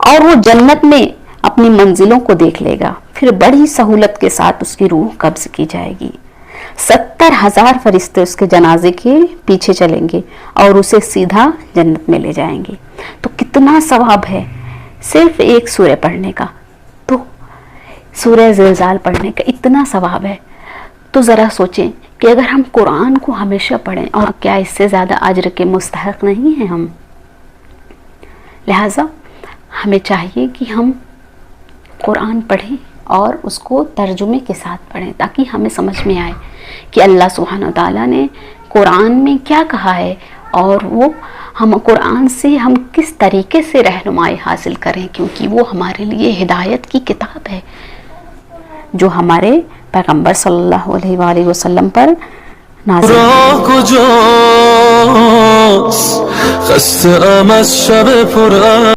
और वो जन्नत में अपनी मंजिलों को देख लेगा। फिर बड़ी सहूलत के साथ उसकी रूह कब्ज की जाएगी। 70,000 फरिश्ते उसके जनाजे के पीछे चलेंगे और उसे सीधा जन्नत में ले जाएंगे। तो कितना सवाब है सिर्फ एक सूरह पढ़ने का, तो सूरह ज़िलज़ाल पढ़ने का इतना सवाब है। तो ज़रा सोचें कि अगर हम कुरान को हमेशा पढ़ें, और क्या इससे ज़्यादा अज्र के मुस्तहक नहीं हैं हम। लिहाजा हमें चाहिए कि हम कुरान पढ़ें और उसको तर्जुमे के साथ पढ़ें, ताकि हमें समझ में आए कि अल्लाह सुब्हानहू तआला ने कुरान में क्या कहा है, और वो हम कुरान से हम किस तरीके से रहनुमाई हासिल करें, क्योंकि वो हमारे लिए हिदायत की किताब है जो हमारे पैगंबर सल्लल्लाहु अलैहि वसल्लम पर नाज़िल